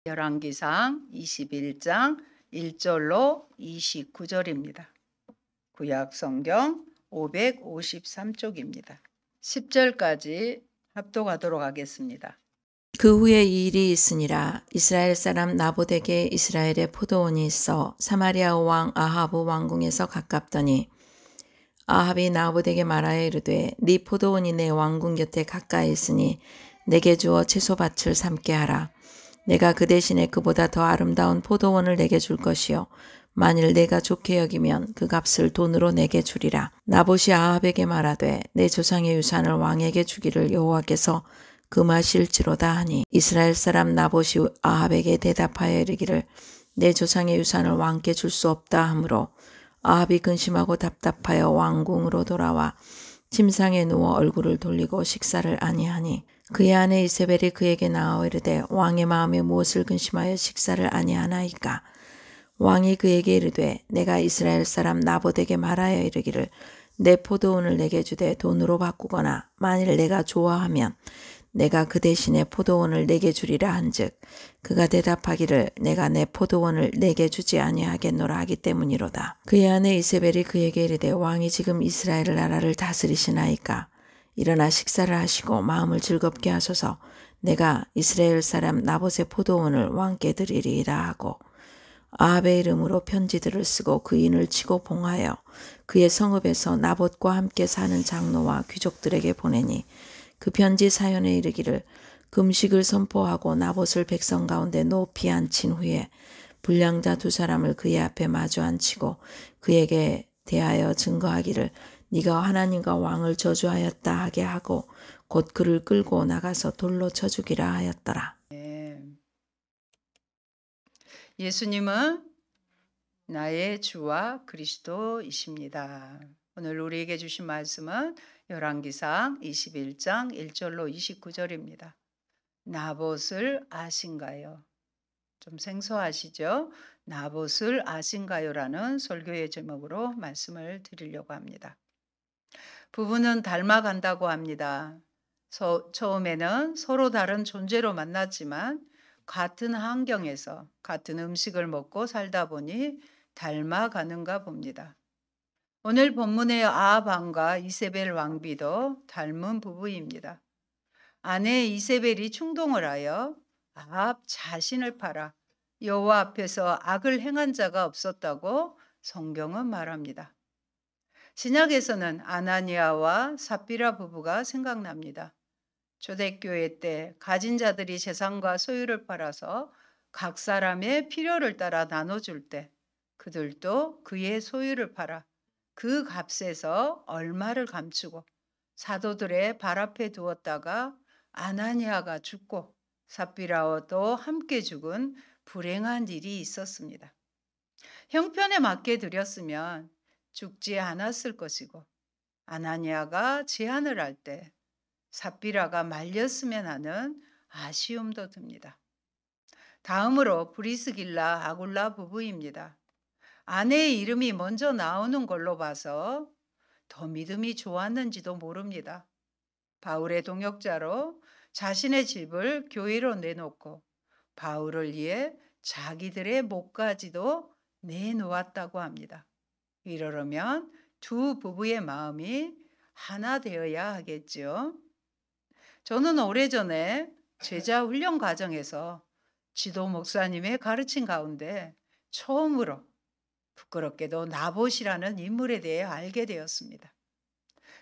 열왕기상 21장 1절로 29절입니다. 구약 성경 553쪽입니다. 10절까지 합독하도록 하겠습니다. 그 후에 이 일이 있으니라. 이스라엘 사람 나봇에게 이스라엘의 포도원이 있어 사마리아 왕 아하브 왕궁에서 가깝더니 아합이 나봇에게 말하여 이르되 네 포도원이 내 왕궁 곁에 가까이 있으니 내게 주어 채소밭을 삼게 하라. 내가 그 대신에 그보다 더 아름다운 포도원을 내게 줄 것이요 만일 내가 좋게 여기면 그 값을 돈으로 내게 주리라. 나봇이 아합에게 말하되 내 조상의 유산을 왕에게 주기를 여호와께서 금하실지로다 하니 이스라엘 사람 나봇이 아합에게 대답하여 이르기를 내 조상의 유산을 왕께 줄 수 없다 하므로 아합이 근심하고 답답하여 왕궁으로 돌아와 침상에 누워 얼굴을 돌리고 식사를 아니하니 그의 아내 이세벨이 그에게 나와 이르되 왕의 마음에 무엇을 근심하여 식사를 아니하나이까. 왕이 그에게 이르되 내가 이스라엘 사람 나봇에게 말하여 이르기를 내 포도원을 내게 주되 돈으로 바꾸거나 만일 내가 좋아하면 내가 그 대신에 포도원을 내게 주리라 한즉 그가 대답하기를 내가 내 포도원을 내게 주지 아니하겠노라 하기 때문이로다. 그의 아내 이세벨이 그에게 이르되 왕이 지금 이스라엘 나라를 다스리시나이까. 일어나 식사를 하시고 마음을 즐겁게 하소서. 내가 이스라엘 사람 나봇의 포도원을 왕께 드리리라 하고 아합의 이름으로 편지들을 쓰고 그 인을 치고 봉하여 그의 성읍에서 나봇과 함께 사는 장로와 귀족들에게 보내니 그 편지 사연에 이르기를 금식을 선포하고 나봇을 백성 가운데 높이 앉힌 후에 불량자 두 사람을 그의 앞에 마주 앉히고 그에게 대하여 증거하기를 네가 하나님과 왕을 저주하였다 하게 하고 곧 그를 끌고 나가서 돌로 쳐 죽이라 하였더라. 예수님은 나의 주와 그리스도이십니다. 오늘 우리에게 주신 말씀은 열왕기상 21장 1절로 29절입니다. 나봇을 아신가요? 좀 생소하시죠? 나봇을 아신가요라는 설교의 제목으로 말씀을 드리려고 합니다. 부부는 닮아간다고 합니다. 처음에는 서로 다른 존재로 만났지만 같은 환경에서 같은 음식을 먹고 살다 보니 닮아가는가 봅니다. 오늘 본문의 아합 왕과 이세벨 왕비도 닮은 부부입니다. 아내 이세벨이 충동을 하여 아합 자신을 팔아 여호와 앞에서 악을 행한 자가 없었다고 성경은 말합니다. 신약에서는 아나니아와 삽비라 부부가 생각납니다. 초대교회 때 가진 자들이 재산과 소유를 팔아서 각 사람의 필요를 따라 나눠줄 때 그들도 그의 소유를 팔아 그 값에서 얼마를 감추고 사도들의 발 앞에 두었다가 아나니아가 죽고 삽비라와도 함께 죽은 불행한 일이 있었습니다. 형편에 맞게 드렸으면 죽지 않았을 것이고 아나니아가 제안을 할 때 삽비라가 말렸으면 하는 아쉬움도 듭니다. 다음으로 브리스길라 아굴라 부부입니다. 아내의 이름이 먼저 나오는 걸로 봐서 더 믿음이 좋았는지도 모릅니다. 바울의 동역자로 자신의 집을 교회로 내놓고 바울을 위해 자기들의 목까지도 내놓았다고 합니다. 이러려면 두 부부의 마음이 하나 되어야 하겠죠. 저는 오래전에 제자 훈련 과정에서 지도 목사님의 가르침 가운데 처음으로 부끄럽게도 나봇이라는 인물에 대해 알게 되었습니다.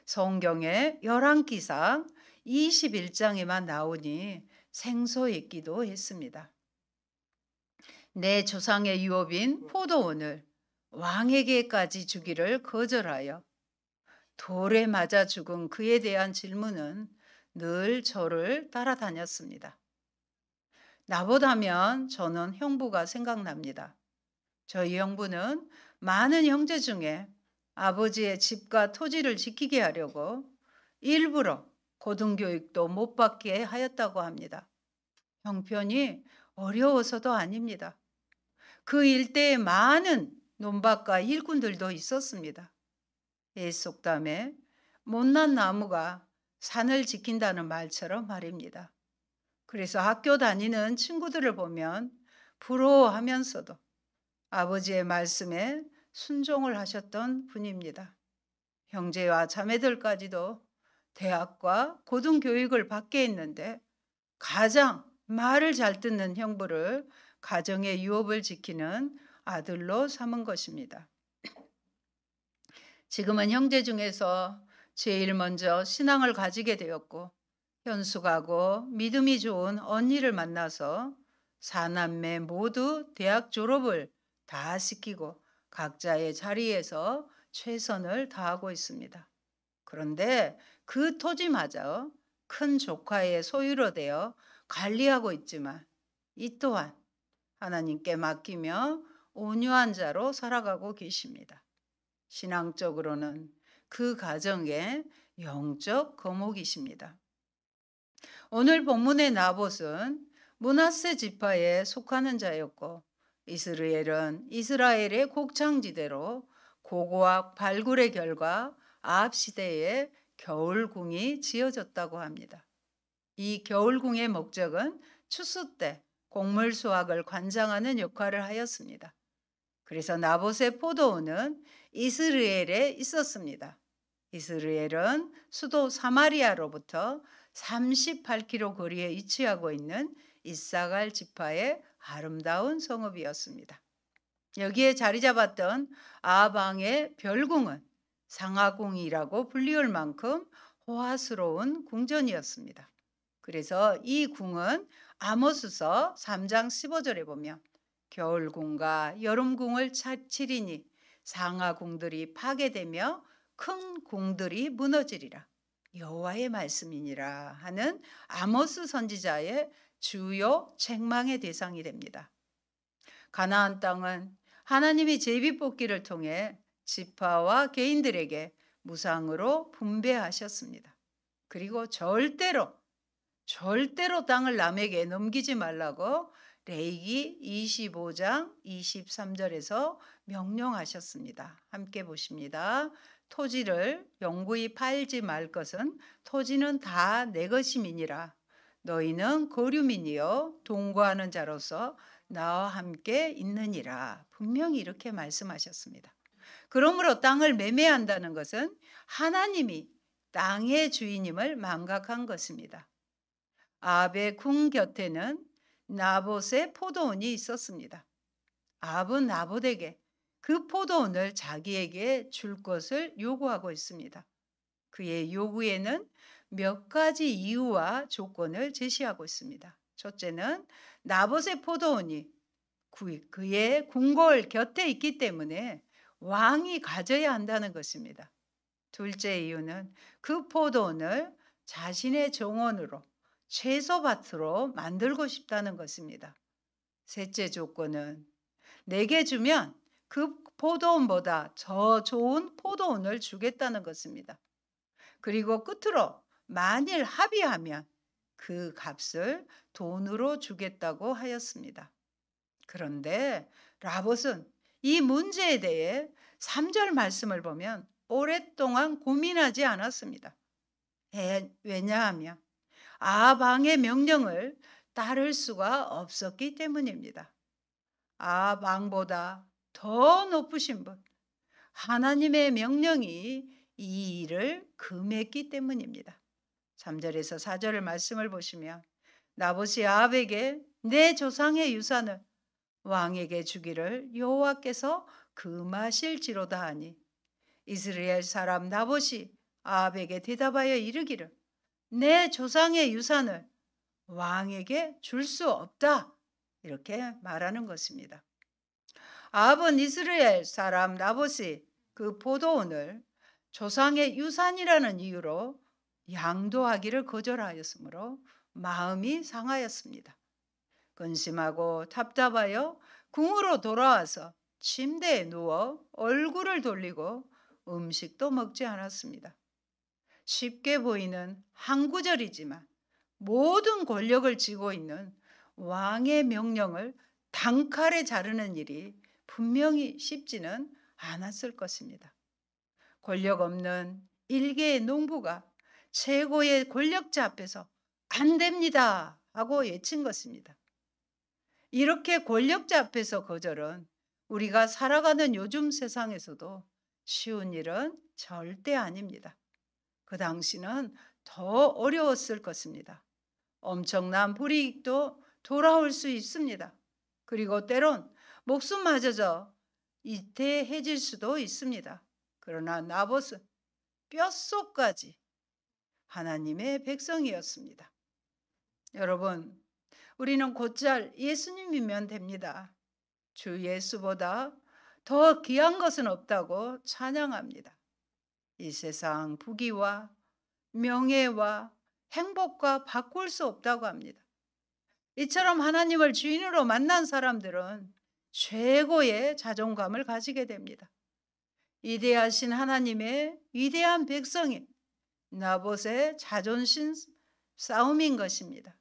성경의 열왕기상 21장에만 나오니 생소했기도 했습니다. 내 조상의 유업인 포도원을 왕에게까지 주기를 거절하여 돌에 맞아 죽은 그에 대한 질문은 늘 저를 따라다녔습니다. 나봇 하면 저는 형부가 생각납니다. 저희 형부는 많은 형제 중에 아버지의 집과 토지를 지키게 하려고 일부러 고등교육도 못 받게 하였다고 합니다. 형편이 어려워서도 아닙니다. 그 일대에 많은 논밭과 일꾼들도 있었습니다. 옛 속담에 못난 나무가 산을 지킨다는 말처럼 말입니다. 그래서 학교 다니는 친구들을 보면 부러워하면서도 아버지의 말씀에 순종을 하셨던 분입니다. 형제와 자매들까지도 대학과 고등교육을 받게 했는데 가장 말을 잘 듣는 형부를 가정의 유업을 지키는 아들로 삼은 것입니다. 지금은 형제 중에서 제일 먼저 신앙을 가지게 되었고 현숙하고 믿음이 좋은 언니를 만나서 사남매 모두 대학 졸업을 다 시키고 각자의 자리에서 최선을 다하고 있습니다. 그런데 그 토지마저 큰 조카의 소유로 되어 관리하고 있지만 이 또한 하나님께 맡기며 온유한 자로 살아가고 계십니다. 신앙적으로는 그 가정의 영적 거목이십니다. 오늘 본문의 나봇은 므낫세 지파에 속하는 자였고 이스라엘은 이스라엘의 곡창지대로 고고학 발굴의 결과 아합 시대에 겨울궁이 지어졌다고 합니다. 이 겨울궁의 목적은 추수 때 곡물 수확을 관장하는 역할을 하였습니다. 그래서 나봇의 포도원은 이스라엘에 있었습니다. 이스라엘은 수도 사마리아로부터 38km 거리에 위치하고 있는 이사갈 지파의 아름다운 성읍이었습니다. 여기에 자리 잡았던 아합 왕의 별궁은 상하궁이라고 불리울 만큼 호화스러운 궁전이었습니다. 그래서 이 궁은 아모스서 3장 15절에 보면 겨울궁과 여름궁을 치리니 상하궁들이 파괴되며 큰 궁들이 무너지리라. 여호와의 말씀이니라 하는 아모스 선지자의 주요 책망의 대상이 됩니다. 가나안 땅은 하나님이 제비뽑기를 통해 지파와 개인들에게 무상으로 분배하셨습니다. 그리고 절대로 땅을 남에게 넘기지 말라고 레위기 25장 23절에서 명령하셨습니다. 함께 보십니다. 토지를 영구히 팔지 말 것은 토지는 다 내 것임이니라. 너희는 거류민이요 동거하는 자로서 나와 함께 있느니라. 분명히 이렇게 말씀하셨습니다. 그러므로 땅을 매매한다는 것은 하나님이 땅의 주인임을 망각한 것입니다. 아합의 궁 곁에는 나봇의 포도원이 있었습니다. 아합은 나봇에게 그 포도원을 자기에게 줄 것을 요구하고 있습니다. 그의 요구에는 몇 가지 이유와 조건을 제시하고 있습니다. 첫째는 나봇의 포도원이 그의 궁궐 곁에 있기 때문에 왕이 가져야 한다는 것입니다. 둘째 이유는 그 포도원을 자신의 정원으로 채소밭으로 만들고 싶다는 것입니다. 셋째 조건은 내게 주면 그 포도원보다 더 좋은 포도원을 주겠다는 것입니다. 그리고 끝으로 만일 합의하면 그 값을 돈으로 주겠다고 하였습니다. 그런데 나봇은 이 문제에 대해 3절 말씀을 보면 오랫동안 고민하지 않았습니다. 왜냐하면 아합 왕의 명령을 따를 수가 없었기 때문입니다. 아합 왕보다 더 높으신 분, 하나님의 명령이 이 일을 금했기 때문입니다. 3절에서 4절의 말씀을 보시면 나봇이 아합에게 내 조상의 유산을 왕에게 주기를 여호와께서 금하실지로다 하니 이스라엘 사람 나봇이 아합에게 대답하여 이르기를 내 조상의 유산을 왕에게 줄 수 없다. 이렇게 말하는 것입니다. 아합은 이스라엘 사람 나봇이 그 포도원을 조상의 유산이라는 이유로 양도하기를 거절하였으므로 마음이 상하였습니다. 근심하고 답답하여 궁으로 돌아와서 침대에 누워 얼굴을 돌리고 음식도 먹지 않았습니다. 쉽게 보이는 한 구절이지만 모든 권력을 쥐고 있는 왕의 명령을 단칼에 자르는 일이 분명히 쉽지는 않았을 것입니다. 권력 없는 일개의 농부가 최고의 권력자 앞에서 안 됩니다 하고 외친 것입니다. 이렇게 권력자 앞에서 거절은 우리가 살아가는 요즘 세상에서도 쉬운 일은 절대 아닙니다. 그 당시는 더 어려웠을 것입니다. 엄청난 불이익도 돌아올 수 있습니다. 그리고 때론 목숨마저도 이태해질 수도 있습니다. 그러나 나봇은 뼛속까지 하나님의 백성이었습니다. 여러분, 우리는 곧잘 예수님이면 됩니다. 주 예수보다 더 귀한 것은 없다고 찬양합니다. 이 세상 부귀와 명예와 행복과 바꿀 수 없다고 합니다. 이처럼 하나님을 주인으로 만난 사람들은 최고의 자존감을 가지게 됩니다. 위대하신 하나님의 위대한 백성인 나봇의 자존심 싸움인 것입니다.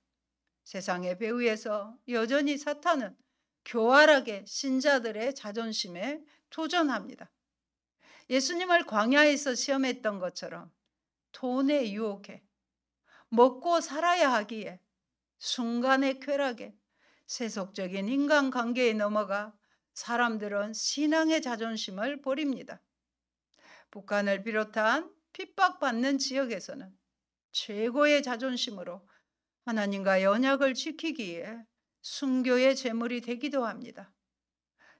세상의 배후에서 여전히 사탄은 교활하게 신자들의 자존심에 도전합니다. 예수님을 광야에서 시험했던 것처럼 돈의 유혹에, 먹고 살아야 하기에, 순간의 쾌락에, 세속적인 인간관계에 넘어가 사람들은 신앙의 자존심을 버립니다. 북한을 비롯한 핍박받는 지역에서는 최고의 자존심으로 하나님과 언약을 지키기에 순교의 제물이 되기도 합니다.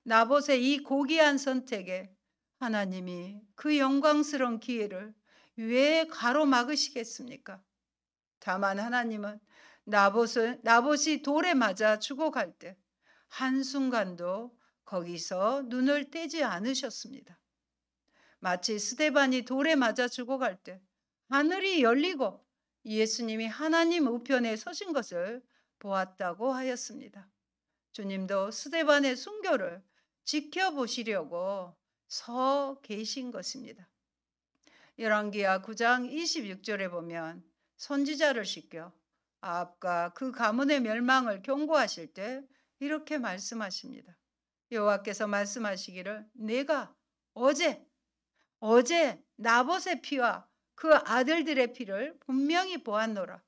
나봇의 이 고귀한 선택에 하나님이 그 영광스러운 기회를 왜 가로막으시겠습니까? 다만 하나님은 나봇이 돌에 맞아 죽어갈 때 한순간도 거기서 눈을 떼지 않으셨습니다. 마치 스데반이 돌에 맞아 죽어갈 때 하늘이 열리고 예수님이 하나님 우편에 서신 것을 보았다고 하였습니다. 주님도 스데반의 순교를 지켜보시려고 서 계신 것입니다. 열왕기하 9장 26절에 보면 선지자를 시켜 아합과 그 가문의 멸망을 경고하실 때 이렇게 말씀하십니다. 여호와께서 말씀하시기를 내가 어제 나봇의 피와 그 아들들의 피를 분명히 보았노라.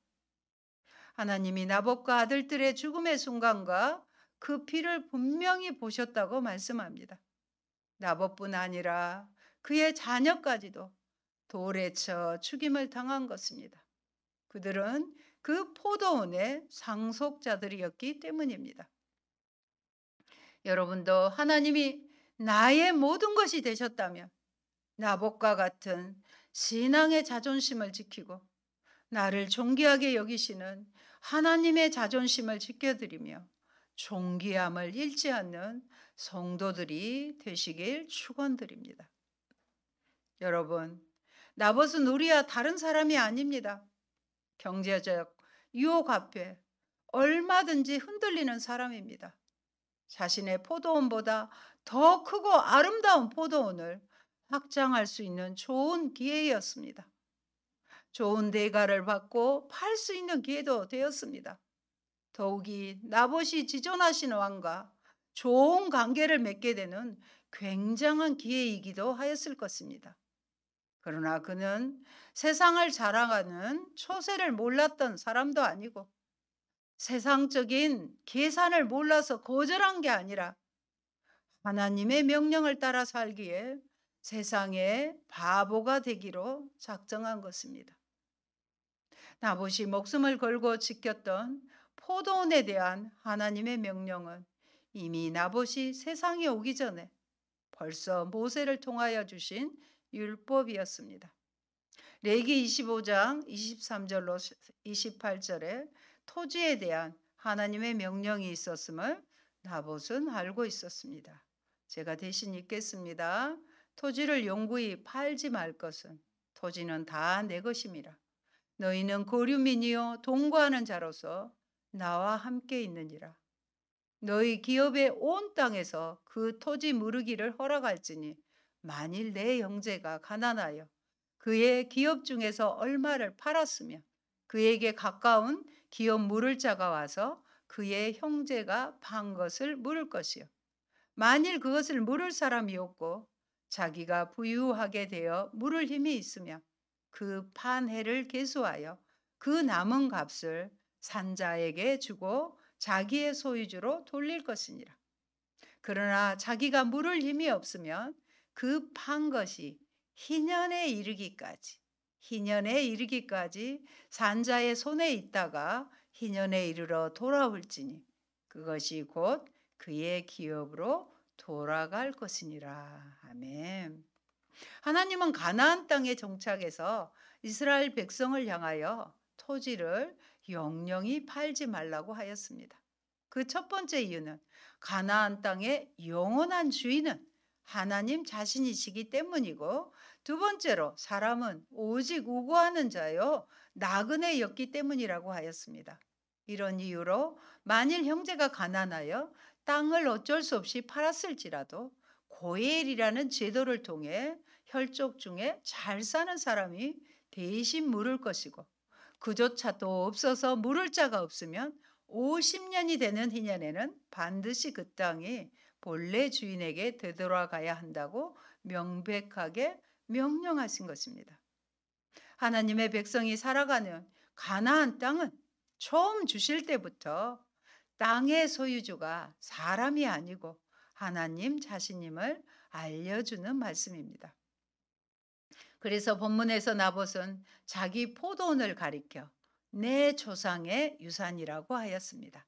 하나님이 나봇과 아들들의 죽음의 순간과 그 피를 분명히 보셨다고 말씀합니다. 나봇뿐 아니라 그의 자녀까지도 돌에 쳐 죽임을 당한 것입니다. 그들은 그 포도원의 상속자들이었기 때문입니다. 여러분도 하나님이 나의 모든 것이 되셨다면 나봇과 같은 신앙의 자존심을 지키고 나를 존귀하게 여기시는 하나님의 자존심을 지켜드리며 존귀함을 잃지 않는 성도들이 되시길 축원드립니다. 여러분, 나봇은 우리와 다른 사람이 아닙니다. 경제적 유혹 앞에 얼마든지 흔들리는 사람입니다. 자신의 포도원보다 더 크고 아름다운 포도원을 확장할 수 있는 좋은 기회였습니다. 좋은 대가를 받고 팔 수 있는 기회도 되었습니다. 더욱이 나봇이 지존하신 왕과 좋은 관계를 맺게 되는 굉장한 기회이기도 하였을 것입니다. 그러나 그는 세상을 자랑하는 초세를 몰랐던 사람도 아니고 세상적인 계산을 몰라서 거절한 게 아니라 하나님의 명령을 따라 살기에 세상의 바보가 되기로 작정한 것입니다. 나봇이 목숨을 걸고 지켰던 포도원에 대한 하나님의 명령은 이미 나봇이 세상에 오기 전에 벌써 모세를 통하여 주신 율법이었습니다. 레위기 25장 23절로 28절에 토지에 대한 하나님의 명령이 있었음을 나봇은 알고 있었습니다. 제가 대신 읽겠습니다. 토지를 영구히 팔지 말 것은 토지는 다 내 것임이라. 너희는 거류민이요 동거하는 자로서 나와 함께 있느니라. 너희 기업의 온 땅에서 그 토지 무르기를 허락할지니 만일 내 형제가 가난하여 그의 기업 중에서 얼마를 팔았으면 그에게 가까운 기업 물을 자가 와서 그의 형제가 판 것을 물을 것이요. 만일 그것을 물을 사람이 없고 자기가 부유하게 되어 물을 힘이 있으며 그 판 해를 계수하여 그 남은 값을 산자에게 주고 자기의 소유주로 돌릴 것이니라. 그러나 자기가 물을 힘이 없으면 그 판 것이 희년에 이르기까지 산자의 손에 있다가 희년에 이르러 돌아올지니 그것이 곧 그의 기업으로 돌아갈 것이니라. 아멘. 하나님은 가나안 땅에 정착해서 이스라엘 백성을 향하여 토지를 영영히 팔지 말라고 하였습니다. 그 첫 번째 이유는 가나안 땅의 영원한 주인은 하나님 자신이시기 때문이고, 두 번째로 사람은 오직 우고하는 자요 나그네였기 때문이라고 하였습니다. 이런 이유로 만일 형제가 가난하여 땅을 어쩔 수 없이 팔았을지라도 고엘이라는 제도를 통해 혈족 중에 잘 사는 사람이 대신 물을 것이고, 그조차도 없어서 물을 자가 없으면 50년이 되는 희년에는 반드시 그 땅이 본래 주인에게 되돌아가야 한다고 명백하게 명령하신 것입니다. 하나님의 백성이 살아가는 가나안 땅은 처음 주실 때부터 땅의 소유주가 사람이 아니고 하나님 자신임을 알려주는 말씀입니다. 그래서 본문에서 나봇은 자기 포도원을 가리켜 내 조상의 유산이라고 하였습니다.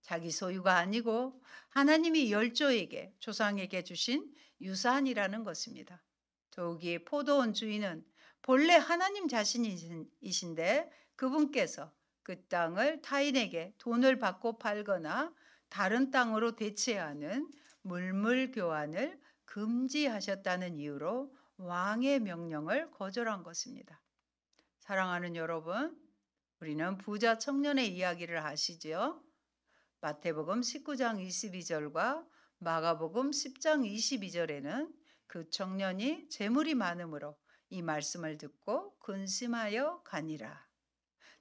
자기 소유가 아니고 하나님이 열조에게 조상에게 주신 유산이라는 것입니다. 더욱이 포도원 주인은 본래 하나님 자신이신데 그분께서 그 땅을 타인에게 돈을 받고 팔거나 다른 땅으로 대체하는 물물 교환을 금지하셨다는 이유로 왕의 명령을 거절한 것입니다. 사랑하는 여러분, 우리는 부자 청년의 이야기를 아시죠? 마태복음 19장 22절과 마가복음 10장 22절에는 그 청년이 재물이 많음으로 이 말씀을 듣고 근심하여 가니라.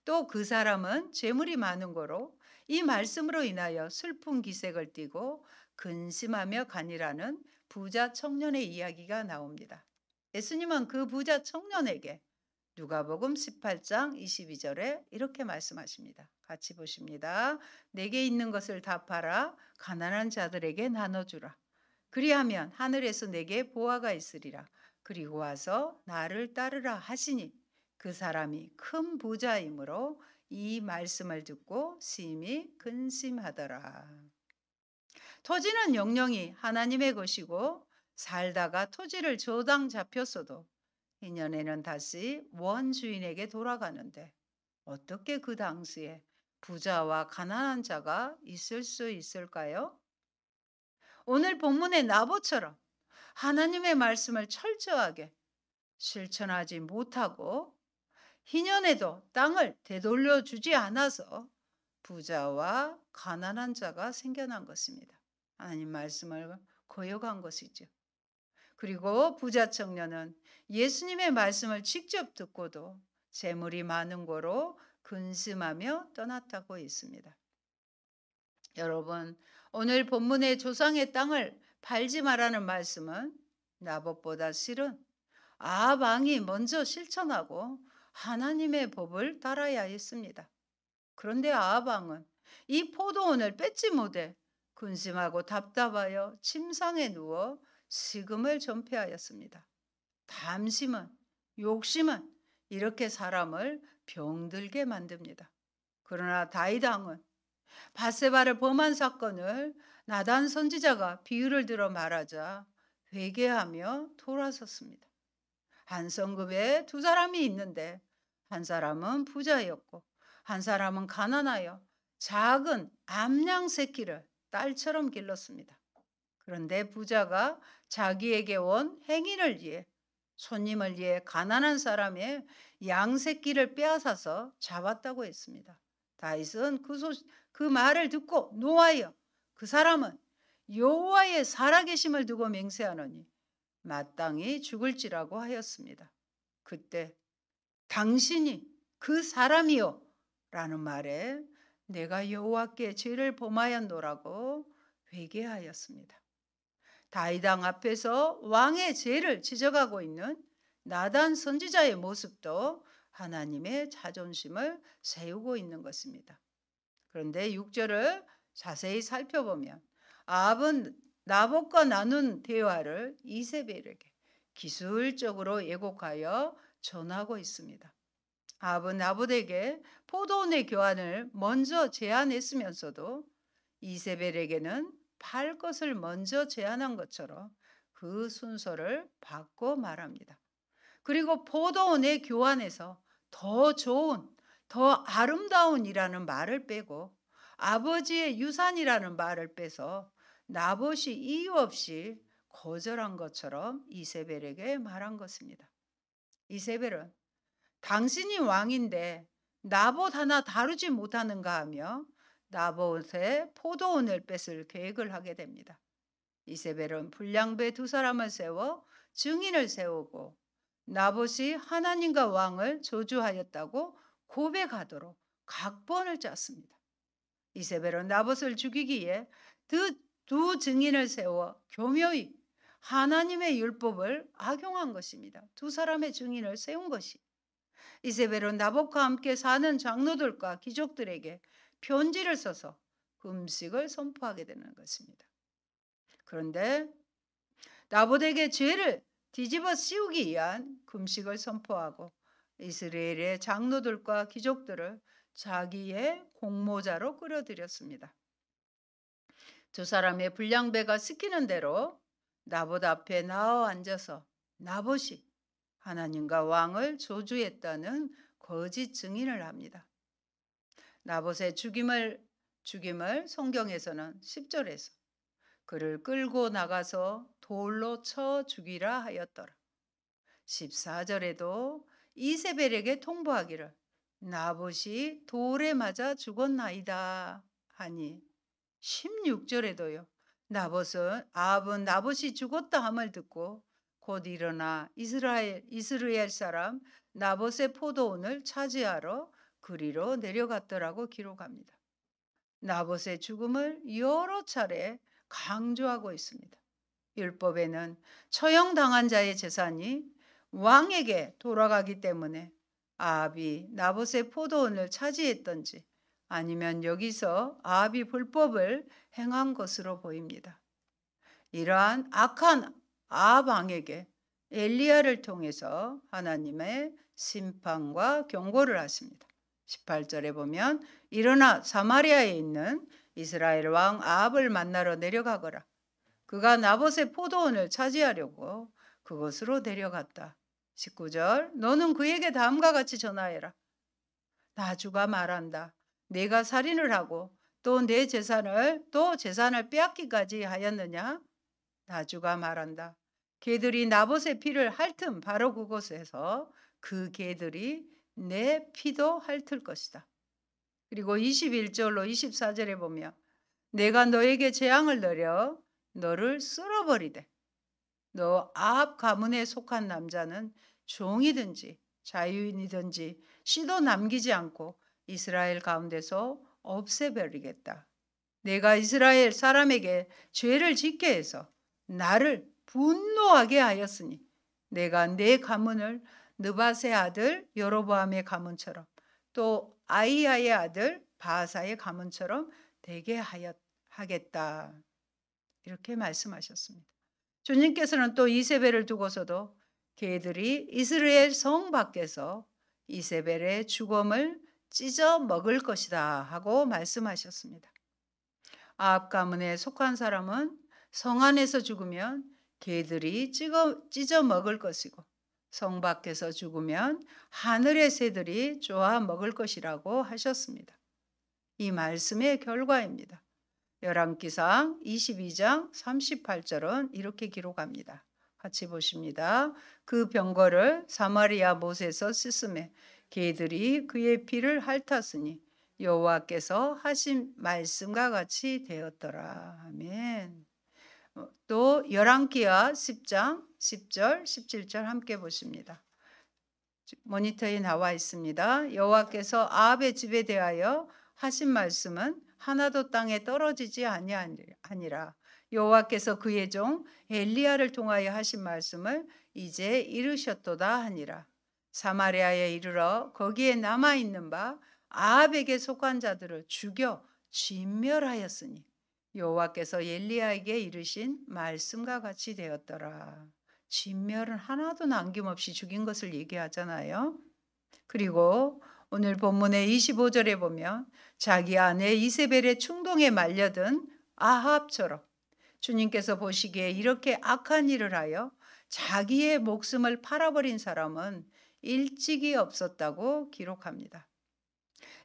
또 그 사람은 재물이 많은 거로 이 말씀으로 인하여 슬픈 기색을 띠고 근심하며 가니라는 부자 청년의 이야기가 나옵니다. 예수님은 그 부자 청년에게 누가복음 18장 22절에 이렇게 말씀하십니다. 같이 보십니다. 내게 있는 것을 다 팔아 가난한 자들에게 나눠주라. 그리하면 하늘에서 내게 보화가 있으리라. 그리고 와서 나를 따르라 하시니 그 사람이 큰 부자이므로 이 말씀을 듣고 심히 근심하더라. 토지는 영영히 하나님의 것이고 살다가 토지를 저당 잡혔어도 희년에는 다시 원주인에게 돌아가는데 어떻게 그 당시에 부자와 가난한 자가 있을 수 있을까요? 오늘 본문의 나봇처럼 하나님의 말씀을 철저하게 실천하지 못하고 희년에도 땅을 되돌려 주지 않아서 부자와 가난한 자가 생겨난 것입니다. 하나님 말씀을 거역한 것이죠. 그리고 부자 청년은 예수님의 말씀을 직접 듣고도 재물이 많은 거로 근심하며 떠났다고 했습니다. 여러분, 오늘 본문의 조상의 땅을 팔지 말라는 말씀은 나봇보다 실은 아합 왕이 먼저 실천하고 하나님의 법을 따라야 했습니다. 그런데 아합 왕은 이 포도원을 뺏지 못해 근심하고 답답하여 침상에 누워 식음을 전폐하였습니다. 담심은, 욕심은 이렇게 사람을 병들게 만듭니다. 그러나 다윗 왕은 밧세바를 범한 사건을 나단 선지자가 비유를 들어 말하자 회개하며 돌아섰습니다. 한 성읍에 두 사람이 있는데 한 사람은 부자였고 한 사람은 가난하여 작은 암양 새끼를 딸처럼 길렀습니다. 그런데 부자가 자기에게 온 행인을 위해 손님을 위해 가난한 사람의 양새끼를 빼앗아서 잡았다고 했습니다. 다윗은 그 말을 듣고 노하여 그 사람은 여호와의 살아계심을 두고 맹세하노니 마땅히 죽을지라고 하였습니다. 그때 당신이 그 사람이요 라는 말에 내가 여호와께 죄를 범하였노라고 회개하였습니다. 다윗 왕 앞에서 왕의 죄를 지적하고 있는 나단 선지자의 모습도 하나님의 자존심을 세우고 있는 것입니다. 그런데 6절을 자세히 살펴보면 아합은 나봇과 나눈 대화를 이세벨에게 기술적으로 예고하여 전하고 있습니다. 아합은 나봇에게 포도원의 교환을 먼저 제안했으면서도 이세벨에게는 팔 것을 먼저 제안한 것처럼 그 순서를 바꿔 말합니다. 그리고 포도원의 교환에서 더 좋은, 더 아름다운이라는 말을 빼고 아버지의 유산이라는 말을 빼서 나봇이 이유 없이 거절한 것처럼 이세벨에게 말한 것입니다. 이세벨은 당신이 왕인데 나봇 하나 다루지 못하는가 하며 나봇의 포도원을 뺏을 계획을 하게 됩니다. 이세벨은 불량배 두 사람을 세워 증인을 세우고 나봇이 하나님과 왕을 저주하였다고 고백하도록 각본을 짰습니다. 이세벨은 나봇을 죽이기에 두 증인을 세워 교묘히 하나님의 율법을 악용한 것입니다. 두 사람의 증인을 세운 것이. 이세벨은 나봇과 함께 사는 장로들과 귀족들에게 편지를 써서 금식을 선포하게 되는 것입니다. 그런데 나봇에게 죄를 뒤집어 씌우기 위한 금식을 선포하고 이스라엘의 장로들과 귀족들을 자기의 공모자로 끌어들였습니다. 두 사람의 불량배가 시키는 대로 나봇 앞에 나와 앉아서 나봇이 하나님과 왕을 저주했다는 거짓 증인을 합니다. 나봇의 죽임을 성경에서는 10절에서 그를 끌고 나가서 돌로 쳐 죽이라 하였더라. 14절에도 이세벨에게 통보하기를 나봇이 돌에 맞아 죽었나이다 하니 16절에도요. 아합은 나봇이 죽었다 함을 듣고 곧 일어나 이스라엘 사람 나봇의 포도원을 차지하러 그리로 내려갔더라고 기록합니다. 나봇의 죽음을 여러 차례 강조하고 있습니다. 율법에는 처형당한 자의 재산이 왕에게 돌아가기 때문에 아합이 나봇의 포도원을 차지했던지 아니면 여기서 아합이 불법을 행한 것으로 보입니다. 이러한 악한 아합 왕에게 엘리야를 통해서 하나님의 심판과 경고를 하십니다. 18절에 보면 일어나 사마리아에 있는 이스라엘 왕 아합을 만나러 내려가거라. 그가 나봇의 포도원을 차지하려고 그곳으로 내려갔다. 19절 너는 그에게 다음과 같이 전하여라. 나주가 말한다. 내가 살인을 하고 또 내 재산을 빼앗기까지 하였느냐? 나주가 말한다. 개들이 나봇의 피를 핥음 바로 그곳에서 그 개들이 내 피도 핥을 것이다. 그리고 21절로 24절에 보면 내가 너에게 재앙을 내려 너를 쓸어버리되 너 아합 가문에 속한 남자는 종이든지 자유인이든지 씨도 남기지 않고 이스라엘 가운데서 없애버리겠다. 내가 이스라엘 사람에게 죄를 짓게 해서 나를 분노하게 하였으니 내가 내 가문을 느밧의 아들 여로보암의 가문처럼 또 아이야의 아들 바하사의 가문처럼 되게 하겠다. 이렇게 말씀하셨습니다. 주님께서는 또 이세벨을 두고서도 개들이 이스라엘 성 밖에서 이세벨의 죽음을 찢어 먹을 것이다 하고 말씀하셨습니다. 아합 가문에 속한 사람은 성 안에서 죽으면 개들이 찢어 먹을 것이고 성 밖에서 죽으면 하늘의 새들이 쪼아 먹을 것이라고 하셨습니다. 이 말씀의 결과입니다. 열왕기상 22장 38절은 이렇게 기록합니다. 같이 보십니다. 그 병거를 사마리아 못에서 씻음에 개들이 그의 피를 핥았으니 여호와께서 하신 말씀과 같이 되었더라. 아멘. 또 열왕기하 10장 10절 17절 함께 보십니다. 모니터에 나와 있습니다. 여호와께서 아합의 집에 대하여 하신 말씀은 하나도 땅에 떨어지지 아니하니라. 여호와께서 그의 종 엘리야를 통하여 하신 말씀을 이제 이루셨도다 하니라. 사마리아에 이르러 거기에 남아있는 바 아합에게 속한 자들을 죽여 진멸하였으니 여호와께서 엘리야에게 이르신 말씀과 같이 되었더라. 진멸은 하나도 남김없이 죽인 것을 얘기하잖아요. 그리고 오늘 본문의 25절에 보면 자기 아내 이세벨의 충동에 말려든 아합처럼 주님께서 보시기에 이렇게 악한 일을 하여 자기의 목숨을 팔아버린 사람은 일찍이 없었다고 기록합니다.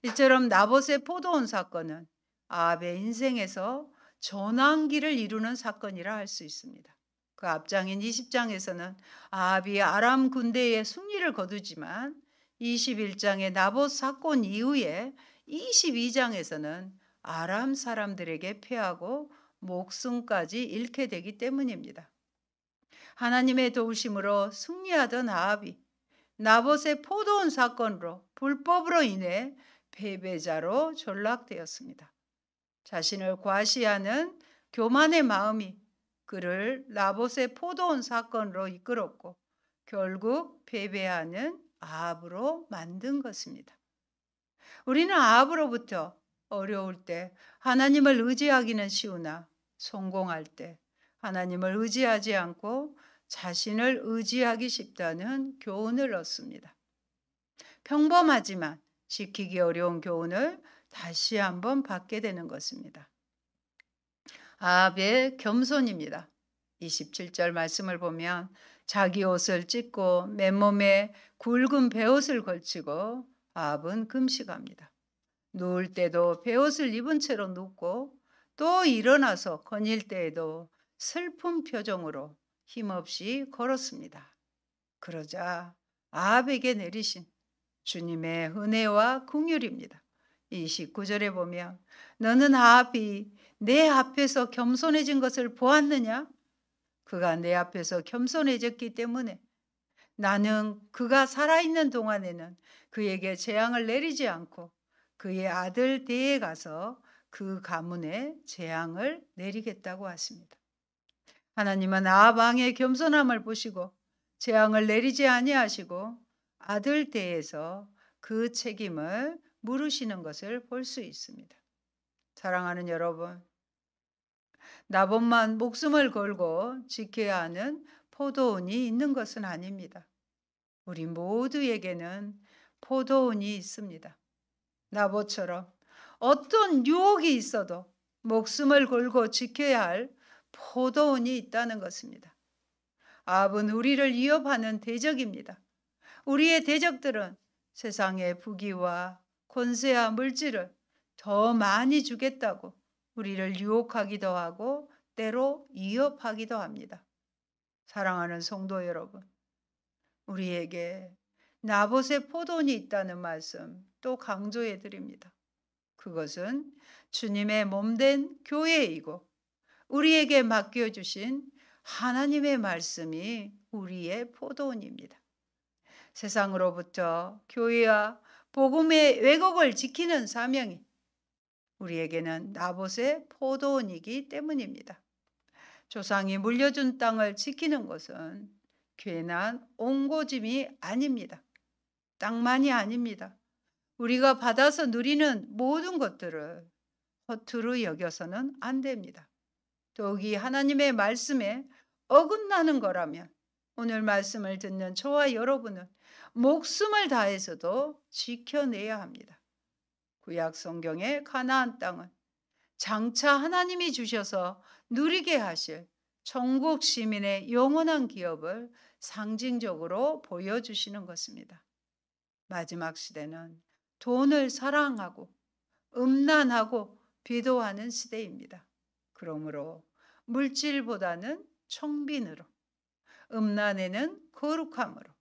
이처럼 나봇의 포도원 사건은 아합의 인생에서 전환기를 이루는 사건이라 할 수 있습니다. 그 앞장인 20장에서는 아합이 아람 군대의 승리를 거두지만 21장의 나봇 사건 이후에 22장에서는 아람 사람들에게 패하고 목숨까지 잃게 되기 때문입니다. 하나님의 도우심으로 승리하던 아합이 나봇의 포도원 사건으로 불법으로 인해 패배자로 전락되었습니다. 자신을 과시하는 교만의 마음이 그를 나봇의 포도원 사건으로 이끌었고 결국 패배하는 아합으로 만든 것입니다. 우리는 아합으로부터 어려울 때 하나님을 의지하기는 쉬우나 성공할 때 하나님을 의지하지 않고 자신을 의지하기 쉽다는 교훈을 얻습니다. 평범하지만 지키기 어려운 교훈을 다시 한번 받게 되는 것입니다. 아합의 겸손입니다. 27절 말씀을 보면 자기 옷을 찢고 맨몸에 굵은 베옷을 걸치고 아합은 금식합니다. 누울 때도 베옷을 입은 채로 눕고 또 일어나서 거닐 때에도 슬픈 표정으로 힘없이 걸었습니다. 그러자 아합에게 내리신 주님의 은혜와 긍휼입니다. 29절에 보면 너는 아합이 내 앞에서 겸손해진 것을 보았느냐? 그가 내 앞에서 겸손해졌기 때문에 나는 그가 살아있는 동안에는 그에게 재앙을 내리지 않고 그의 아들 대에 가서 그 가문에 재앙을 내리겠다고 하십니다. 하나님은 아합 왕의 겸손함을 보시고 재앙을 내리지 아니하시고 아들 대에서 그 책임을 물으시는 것을 볼 수 있습니다. 사랑하는 여러분, 나봇만 목숨을 걸고 지켜야 하는 포도원이 있는 것은 아닙니다. 우리 모두에게는 포도원이 있습니다. 나봇처럼 어떤 유혹이 있어도 목숨을 걸고 지켜야 할 포도원이 있다는 것입니다. 아합은 우리를 위협하는 대적입니다. 우리의 대적들은 세상의 부귀와 권세와 물질을 더 많이 주겠다고 우리를 유혹하기도 하고 때로 위협하기도 합니다. 사랑하는 성도 여러분, 우리에게 나봇의 포도원이 있다는 말씀 또 강조해 드립니다. 그것은 주님의 몸된 교회이고 우리에게 맡겨주신 하나님의 말씀이 우리의 포도원입니다. 세상으로부터 교회와 복음의 왜곡을 지키는 사명이 우리에게는 나봇의 포도원이기 때문입니다. 조상이 물려준 땅을 지키는 것은 괜한 옹고짐이 아닙니다. 땅만이 아닙니다. 우리가 받아서 누리는 모든 것들을 허투루 여겨서는 안 됩니다. 더욱이 하나님의 말씀에 어긋나는 거라면 오늘 말씀을 듣는 저와 여러분은 목숨을 다해서도 지켜내야 합니다. 구약 성경의 가나안 땅은 장차 하나님이 주셔서 누리게 하실 천국 시민의 영원한 기업을 상징적으로 보여주시는 것입니다. 마지막 시대는 돈을 사랑하고 음란하고 비도하는 시대입니다. 그러므로 물질보다는 청빈으로, 음란에는 거룩함으로,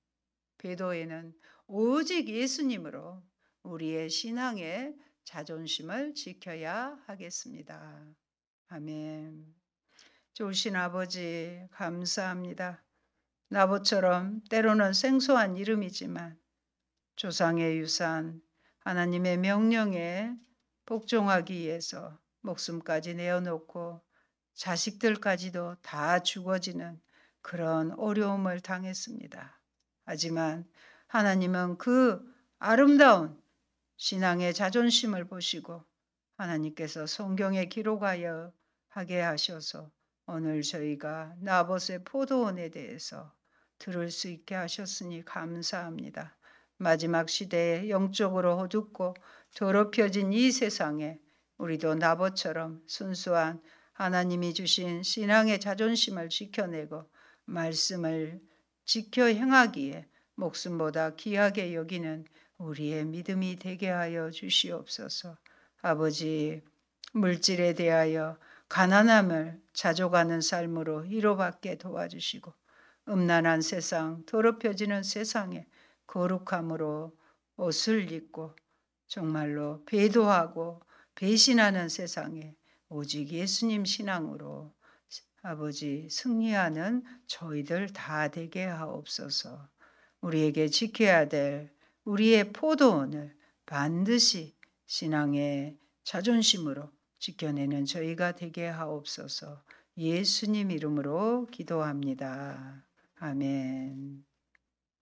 배도에는 오직 예수님으로 우리의 신앙의 자존심을 지켜야 하겠습니다. 아멘. 좋으신 아버지 감사합니다. 나봇처럼 때로는 생소한 이름이지만 조상의 유산, 하나님의 명령에 복종하기 위해서 목숨까지 내어놓고 자식들까지도 다 죽어지는 그런 어려움을 당했습니다. 하지만 하나님은 그 아름다운 신앙의 자존심을 보시고 하나님께서 성경에 기록하여 하게 하셔서 오늘 저희가 나봇의 포도원에 대해서 들을 수 있게 하셨으니 감사합니다. 마지막 시대에 영적으로 어둡고 더럽혀진 이 세상에 우리도 나봇처럼 순수한 하나님이 주신 신앙의 자존심을 지켜내고 말씀을 지켜 행하기에 목숨보다 귀하게 여기는 우리의 믿음이 되게 하여 주시옵소서. 아버지, 물질에 대하여 가난함을 자족하는 삶으로 위로받게 도와주시고 음란한 세상, 더럽혀지는 세상에 거룩함으로 옷을 입고 정말로 배도하고 배신하는 세상에 오직 예수님 신앙으로 아버지 승리하는 저희들 다 되게 하옵소서. 우리에게 지켜야 될 우리의 포도원을 반드시 신앙의 자존심으로 지켜내는 저희가 되게 하옵소서. 예수님 이름으로 기도합니다. 아멘.